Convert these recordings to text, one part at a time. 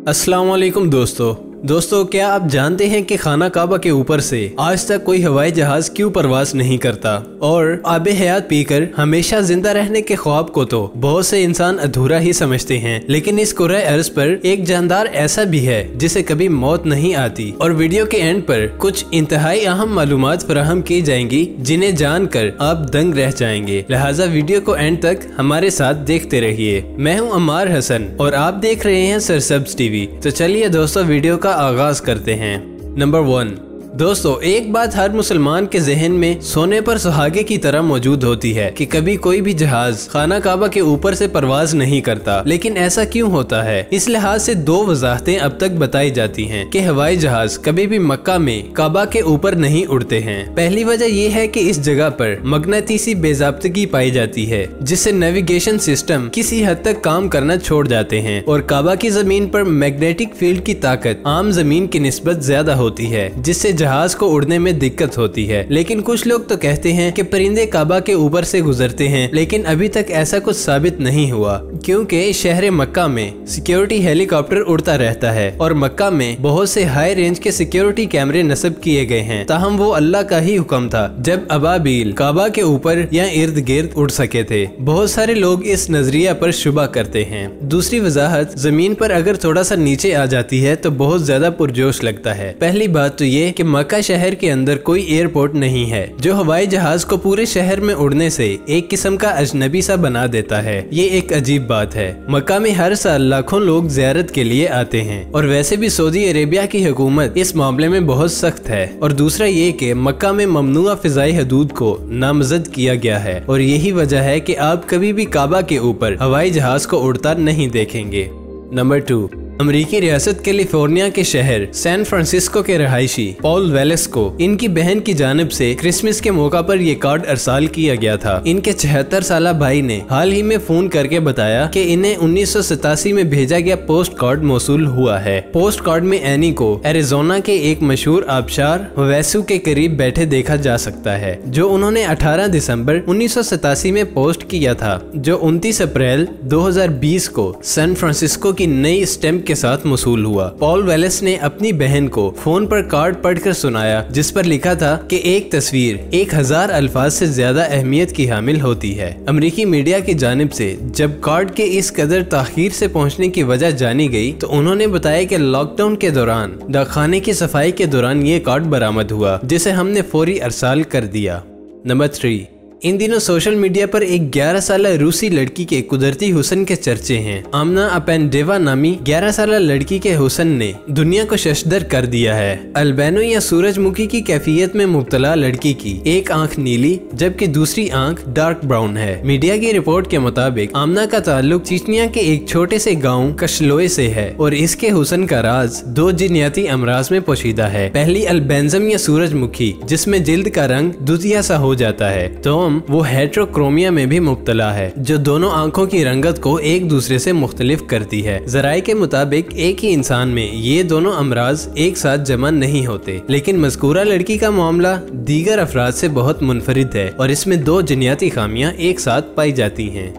अस्सलाम वालेकुम दोस्तों, क्या आप जानते हैं कि खाना काबा के ऊपर से आज तक कोई हवाई जहाज क्यों परवाज नहीं करता? और आबे हयात पीकर हमेशा जिंदा रहने के ख्वाब को तो बहुत से इंसान अधूरा ही समझते हैं, लेकिन इस कुर्रे अर्ज पर एक जानदार ऐसा भी है जिसे कभी मौत नहीं आती। और वीडियो के एंड पर कुछ इंतहाई अहम मालूमात फराहम की जाएंगी जिन्हें जानकर आप दंग रह जाएंगे। लिहाजा वीडियो को एंड तक हमारे साथ देखते रहिए। मैं हूं अम्मार हसन और आप देख रहे हैं सरसब्ज टीवी। तो चलिए दोस्तों, वीडियो का आगाज करते हैं। नंबर 1 दोस्तों, एक बात हर मुसलमान के जहन में सोने पर सुहागे की तरह मौजूद होती है कि कभी कोई भी जहाज खाना काबा के ऊपर से परवाज नहीं करता। लेकिन ऐसा क्यों होता है? इस लिहाज से दो वजाहतें अब तक बताई जाती हैं कि हवाई जहाज कभी भी मक्का में काबा के ऊपर नहीं उड़ते हैं। पहली वजह यह है कि इस जगह पर मगनातीसी बेज़ाब्तगी पाई जाती है, जिससे नेविगेशन सिस्टम किसी हद तक काम करना छोड़ जाते हैं और काबा की जमीन पर मैग्नेटिक फील्ड की ताकत आम जमीन की निस्बत ज्यादा होती है, जिससे जहाज को उड़ने में दिक्कत होती है। लेकिन कुछ लोग तो कहते हैं कि परिंदे काबा के ऊपर से गुजरते हैं, लेकिन अभी तक ऐसा कुछ साबित नहीं हुआ, क्योंकि शहर मक्का में सिक्योरिटी हेलीकॉप्टर उड़ता रहता है और मक्का में बहुत से हाई रेंज के सिक्योरिटी कैमरे नस्ब किए गए हैं। ताहम वो अल्लाह का ही हुक्म था जब अबाबील काबा के ऊपर या इर्द गिर्द उड़ सके थे। बहुत सारे लोग इस नजरिया पर शुबा करते हैं। दूसरी वजाहत, जमीन पर अगर थोड़ा सा नीचे आ जाती है तो बहुत ज्यादा पुरजोश लगता है। पहली बात तो ये कि मक्का शहर के अंदर कोई एयरपोर्ट नहीं है, जो हवाई जहाज को पूरे शहर में उड़ने से एक किस्म का अजनबी सा बना देता है। ये एक अजीब बात है। मक्का में हर साल लाखों लोग ज़ियारत के लिए आते हैं और वैसे भी सऊदी अरेबिया की हुकूमत इस मामले में बहुत सख्त है। और दूसरा ये कि मक्का में ममनुआ फिजाई हदूद को नामजद किया गया है और यही वजह है कि आप कभी भी काबा के ऊपर हवाई जहाज को उड़ता नहीं देखेंगे। नंबर 2, अमेरिकी रियासत कैलिफोर्निया के शहर सैन फ्रांसिस्को के रहायशी पॉल वेलेस को इनकी बहन की जानिब से क्रिसमस के मौका पर ये कार्ड अरसाल किया गया था। इनके 76 साला भाई ने हाल ही में फोन करके बताया कि इन्हें 1987 में भेजा गया पोस्ट कार्ड मौसूल हुआ है। पोस्ट कार्ड में एनी को एरिजोना के एक मशहूर आबशार वेसू के करीब बैठे देखा जा सकता है, जो उन्होंने 18 दिसंबर 1987 में पोस्ट किया था, जो 29 अप्रैल 2020 को सैन फ्रांसिस्को की नई स्टैम्प के साथ मौसूल हुआ। पॉल वेलेस ने अपनी बहन को फोन पर कार्ड पढ़कर सुनाया, जिस पर लिखा था कि एक तस्वीर 1000 अल्फाज से ज्यादा अहमियत की हामिल होती है। अमेरिकी मीडिया की जानिब से जब कार्ड के इस कदर ताखीर से पहुंचने की वजह जानी गई तो उन्होंने बताया कि लॉकडाउन के दौरान डाकखाने की सफाई के दौरान ये कार्ड बरामद हुआ, जिसे हमने फौरी अरसाल कर दिया। नंबर 3, इन दिनों सोशल मीडिया पर एक 11 साला रूसी लड़की के कुदरती हुस्न के चर्चे हैं। आमना अपेंडेवा नामी 11 साला लड़की के हुस्न ने दुनिया को शशदर कर दिया है। अल्बेनो या सूरजमुखी की कैफियत में मुब्तला लड़की की एक आंख नीली जबकि दूसरी आंख डार्क ब्राउन है। मीडिया की रिपोर्ट के मुताबिक आमना का ताल्लुक चीचनिया के एक छोटे से गाँव कशलोए से है और इसके हुस्न का राज 2 जिन्याती अमराज में पोशीदा है। पहली अल्बेंजम या सूरजमुखी, जिसमें जिल्द का रंग दुधिया सा हो जाता है, तो वो हेट्रोक्रोमिया में भी मुब्तला है, जो दोनों आंखों की रंगत को एक दूसरे से मुख्तलिफ करती है। जराये के मुताबिक एक ही इंसान में ये दोनों अमराज एक साथ जमा नहीं होते, लेकिन मज़कूरा लड़की का मामला दीगर अफराद से बहुत मुनफरिद है और इसमें 2 जिन्याती खामियां एक साथ पाई जाती हैं।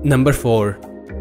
नंबर 4,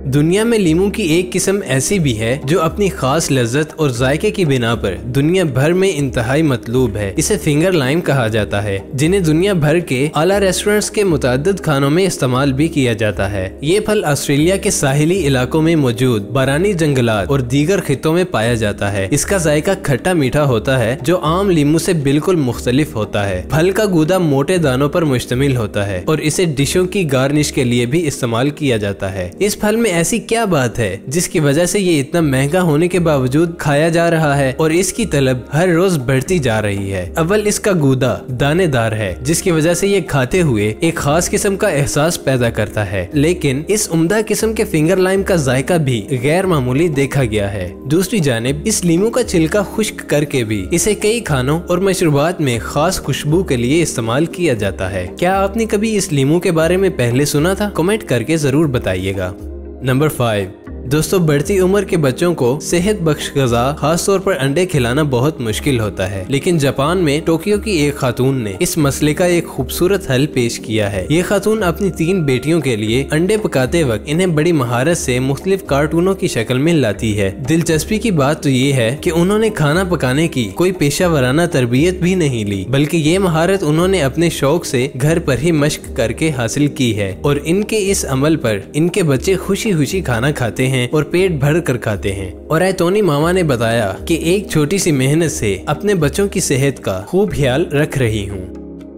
दुनिया में लीमू की एक किस्म ऐसी भी है जो अपनी खास लज्जत और जायके की बिना पर दुनिया भर में इंतहाई मतलूब है। इसे फिंगर लाइम कहा जाता है, जिन्हें दुनिया भर के आला रेस्टोरेंट्स के मुताद्दिद खानों में इस्तेमाल भी किया जाता है। ये फल ऑस्ट्रेलिया के साहिली इलाकों में मौजूद बारानी जंगलात और दीगर खितों में पाया जाता है। इसका जायका खट्टा मीठा होता है, जो आम लीमू से बिल्कुल मुख्तलिफ होता है। फल का गूदा मोटे दानों पर मुश्तमिल होता है और इसे डिशों की गार्निश के लिए भी इस्तेमाल किया जाता है। इस फल में ऐसी क्या बात है जिसकी वजह से ये इतना महंगा होने के बावजूद खाया जा रहा है और इसकी तलब हर रोज बढ़ती जा रही है? अव्वल इसका गूदा दानेदार है, जिसकी वजह से ये खाते हुए एक खास किस्म का एहसास पैदा करता है। लेकिन इस उम्दा किस्म के फिंगर लाइम का जायका भी गैर मामूली देखा गया है। दूसरी जानिब इस लीमू का छिलका खुश्क करके भी इसे कई खानों और मशरूबात में खास खुशबू के लिए इस्तेमाल किया जाता है। क्या आपने कभी इस लीमू के बारे में पहले सुना था? कमेंट करके जरूर बताइएगा। नंबर 5, दोस्तों बढ़ती उम्र के बच्चों को सेहत बख्श ग़िज़ा खासतौर पर अंडे खिलाना बहुत मुश्किल होता है, लेकिन जापान में टोक्यो की एक खातून ने इस मसले का एक खूबसूरत हल पेश किया है। ये खातून अपनी 3 बेटियों के लिए अंडे पकाते वक्त इन्हें बड़ी महारत से मुख्तलिफ कार्टूनों की शक्ल में लाती है। दिलचस्पी की बात तो ये है कि उन्होंने खाना पकाने की कोई पेशा वराना तरबियत भी नहीं ली, बल्कि ये महारत उन्होंने अपने शौक से घर पर ही मश्क करके हासिल की है और इनके इस अमल पर इनके बच्चे खुशी खुशी खाना खाते हैं और पेट भर कर खाते हैं। और एतोनी मामा ने बताया कि एक छोटी सी मेहनत से अपने बच्चों की सेहत का खूब ख्याल रख रही हूँ।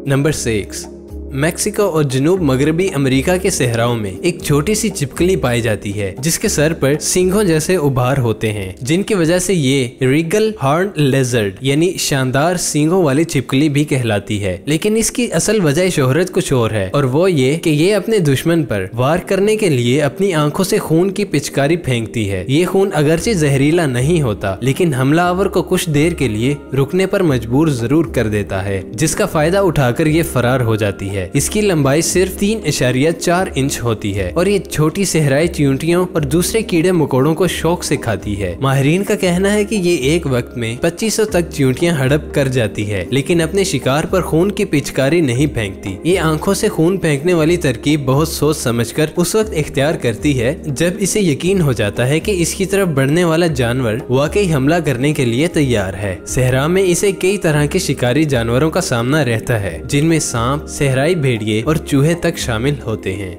नंबर 6, मेक्सिको और जनूब मगरबी अमेरिका के सहराओं में एक छोटी सी छिपकली पाई जाती है जिसके सर पर सींगों जैसे उभार होते हैं, जिनकी वजह से ये रीगल हॉर्न लेजर्ड यानी शानदार सींगों वाली छिपकली भी कहलाती है। लेकिन इसकी असल वजह शोहरत कुछ और है, और वो ये कि ये अपने दुश्मन पर वार करने के लिए अपनी आंखों से खून की पिचकारी फेंकती है। ये खून अगरचे जहरीला नहीं होता, लेकिन हमलावर को कुछ देर के लिए रुकने पर मजबूर जरूर कर देता है, जिसका फायदा उठाकर ये फरार हो जाती है। इसकी लंबाई सिर्फ 3.4 इंच होती है और ये छोटी सहराई चींटियों और दूसरे कीड़े मकोड़ों को शौक से खाती है। माहिरीन का कहना है कि ये एक वक्त में 2500 तक चींटियां हड़प कर जाती है, लेकिन अपने शिकार पर खून की पिचकारी नहीं फेंकती। ये आंखों से खून फेंकने वाली तरकीब बहुत सोच समझकर उस वक्त इख्तियार करती है जब इसे यकीन हो जाता है कि इसकी तरफ बढ़ने वाला जानवर वाकई हमला करने के लिए तैयार है। सहरा में इसे कई तरह के शिकारी जानवरों का सामना रहता है, जिनमें सांप, सहराई भेड़िए और चूहे तक शामिल होते हैं।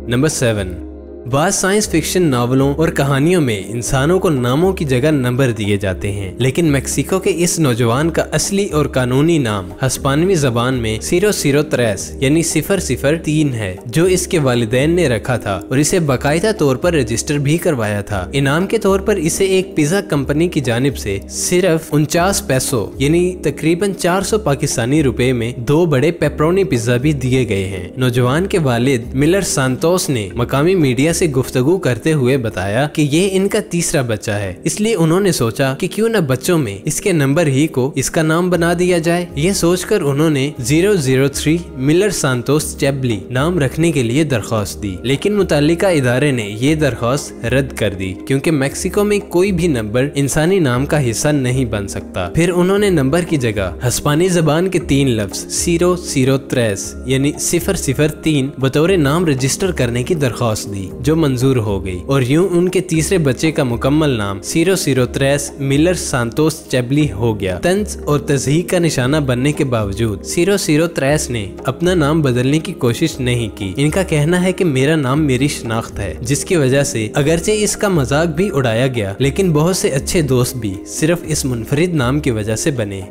नंबर 7, बाज़ साइंस फिक्शन नावलों और कहानियों में इंसानों को नामों की जगह नंबर दिए जाते हैं, लेकिन मेक्सिको के इस नौजवान का असली और कानूनी नाम हिस्पानवी जबान में 003 यानी 003 है, जो इसके वालिदैन ने रखा था और इसे बाकायदा तौर पर रजिस्टर भी करवाया था। इनाम के तौर पर इसे एक पिज्जा कंपनी की जानिब से सिर्फ 49 पैसों यानी तकरीबन 400 पाकिस्तानी रुपए में 2 बड़े पेपरोनी पिज्जा भी दिए गए हैं। नौजवान के वालिद मिलर सांतोस ने मकामी मीडिया से गुफ्तगू करते हुए बताया कि ये इनका तीसरा बच्चा है, इसलिए उन्होंने सोचा कि क्यों न बच्चों में इसके नंबर ही को इसका नाम बना दिया जाए। ये सोचकर उन्होंने 003 मिलर सांतोस चेबली नाम रखने के लिए दरख्वास्त दी, लेकिन मुतालिका इदारे ने ये दरख्वास्त रद्द कर दी क्योंकि मेक्सिको में कोई भी नंबर इंसानी नाम का हिस्सा नहीं बन सकता। फिर उन्होंने नंबर की जगह हिस्पानी जबान के 3 लफ्ज 003 यानी 003 बतौर नाम रजिस्टर करने की दरख्वास्त दी, जो मंजूर हो गई, और यूं उनके तीसरे बच्चे का मुकम्मल नाम 003 मिलर सांतोस चेबली हो गया। तंज और तज़हीक का निशाना बनने के बावजूद 003 ने अपना नाम बदलने की कोशिश नहीं की। इनका कहना है कि मेरा नाम मेरी शनाख्त है, जिसकी वजह से अगरचे इसका मजाक भी उड़ाया गया, लेकिन बहुत से अच्छे दोस्त भी सिर्फ इस मुनफरिद नाम की वजह से बने।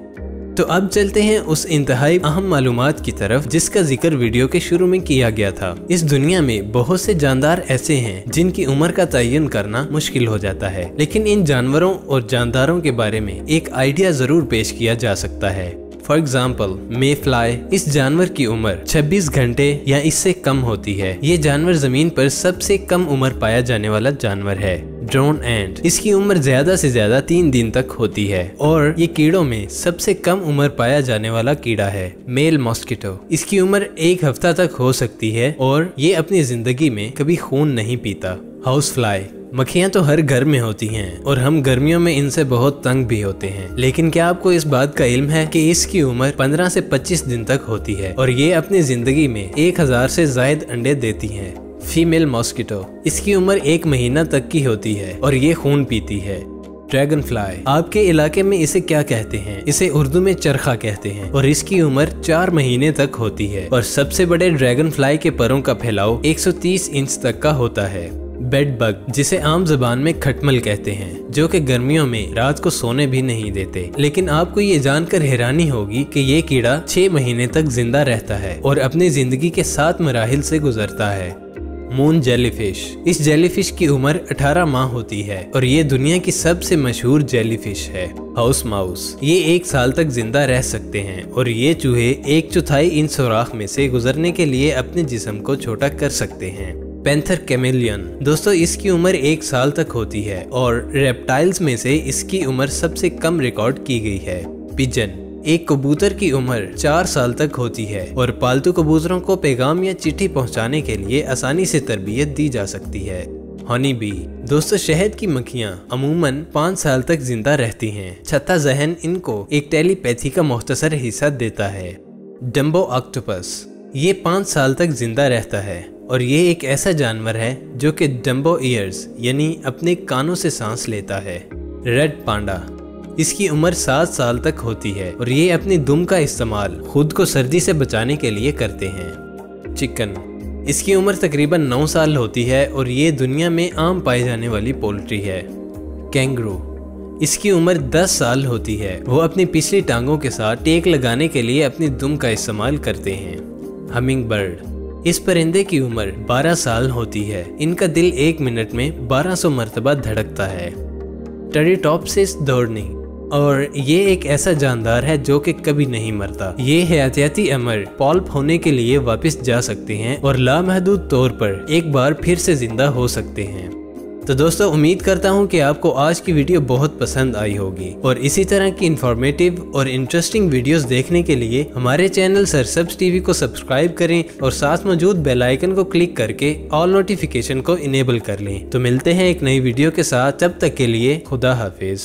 तो अब चलते हैं उस इंतहाई अहम मालूमात की तरफ जिसका जिक्र वीडियो के शुरू में किया गया था। इस दुनिया में बहुत से जानदार ऐसे हैं जिनकी उम्र का तयन करना मुश्किल हो जाता है, लेकिन इन जानवरों और जानदारों के बारे में एक आइडिया जरूर पेश किया जा सकता है। फॉर एग्जाम्पल मे फ्लाई, इस जानवर की उम्र 26 घंटे या इससे कम होती है। ये जानवर जमीन पर सबसे कम उम्र पाया जाने वाला जानवर है। ड्रोन एंट, इसकी उम्र ज्यादा से ज्यादा 3 दिन तक होती है और ये कीड़ों में सबसे कम उम्र पाया जाने वाला कीड़ा है। मेल मॉस्किटो, इसकी उम्र 1 हफ्ता तक हो सकती है और ये अपनी जिंदगी में कभी खून नहीं पीता। हाउस फ्लाई, मक्खियाँ तो हर घर में होती हैं और हम गर्मियों में इनसे बहुत तंग भी होते हैं, लेकिन क्या आपको इस बात का इल्म है कि इसकी उम्र 15 से 25 दिन तक होती है और ये अपनी जिंदगी में 1000 से ज्यादा अंडे देती हैं। फीमेल मॉस्किटो, इसकी उम्र 1 महीना तक की होती है और ये खून पीती है। ड्रैगन फ्लाई, आपके इलाके में इसे क्या कहते हैं? इसे उर्दू में चरखा कहते हैं और इसकी उम्र 4 महीने तक होती है और सबसे बड़े ड्रैगन फ्लाई के परों का फैलाव 130 इंच तक का होता है। बेड बग, जिसे आम जबान में खटमल कहते हैं, जो कि गर्मियों में रात को सोने भी नहीं देते, लेकिन आपको ये जानकर हैरानी होगी कि ये कीड़ा 6 महीने तक जिंदा रहता है और अपनी जिंदगी के 7 मराहिल से गुजरता है। मून जेलीफिश, इस जेलीफिश की उम्र 18 माह होती है और ये दुनिया की सबसे मशहूर जेलीफिश है। हाउस माउस, ये 1 साल तक जिंदा रह सकते हैं और ये चूहे 1/4 इंच सुराख में से गुजरने के लिए अपने जिस्म को छोटा कर सकते हैं। पैंथर कैमेलियन, दोस्तों इसकी उम्र 1 साल तक होती है और रेप्टाइल्स में से इसकी उम्र सबसे कम रिकॉर्ड की गई है। पिजन, एक कबूतर की उम्र 4 साल तक होती है और पालतू कबूतरों को पैगाम या चिट्ठी पहुंचाने के लिए आसानी से तरबियत दी जा सकती है। Honey bee. दोस्तों शहद की मक्खियाँ अमूमन 5 साल तक जिंदा रहती हैं। छठा जहन इनको एक टेलीपैथी का मुख्तसर हिस्सा देता है। डम्बो ऑक्टोपस, ये 5 साल तक जिंदा रहता है और ये एक ऐसा जानवर है जो कि डम्बो ईयर्स यानी अपने कानों से सांस लेता है। रेड पांडा, इसकी उम्र 7 साल तक होती है और ये अपनी दुम का इस्तेमाल खुद को सर्दी से बचाने के लिए करते हैं। चिकन, इसकी उम्र तकरीबन 9 साल होती है और ये दुनिया में आम पाई जाने वाली पोल्ट्री है। कैंगरू, इसकी उम्र 10 साल होती है। वो अपनी पिछली टांगों के साथ टेक लगाने के लिए अपनी दुम का इस्तेमाल करते हैं। हमिंग बर्ड, इस परिंदे की उम्र 12 साल होती है। इनका दिल 1 मिनट में 1200 मरतबा धड़कता है। टेरिटॉप्सिस डोर्नी, और ये एक ऐसा जानदार है जो कि कभी नहीं मरता। ये हयातियाती अमर पॉल्प होने के लिए वापस जा सकते हैं और लामहदूद तौर पर एक बार फिर से जिंदा हो सकते हैं। तो दोस्तों उम्मीद करता हूँ कि आपको आज की वीडियो बहुत पसंद आई होगी और इसी तरह की इंफॉर्मेटिव और इंटरेस्टिंग वीडियोस देखने के लिए हमारे चैनल सरसब्ज टीवी को सब्सक्राइब करें और साथ मौजूद बेल आइकन को क्लिक करके ऑल नोटिफिकेशन को इनेबल कर लें। तो मिलते हैं एक नई वीडियो के साथ, तब तक के लिए खुदा हाफिज।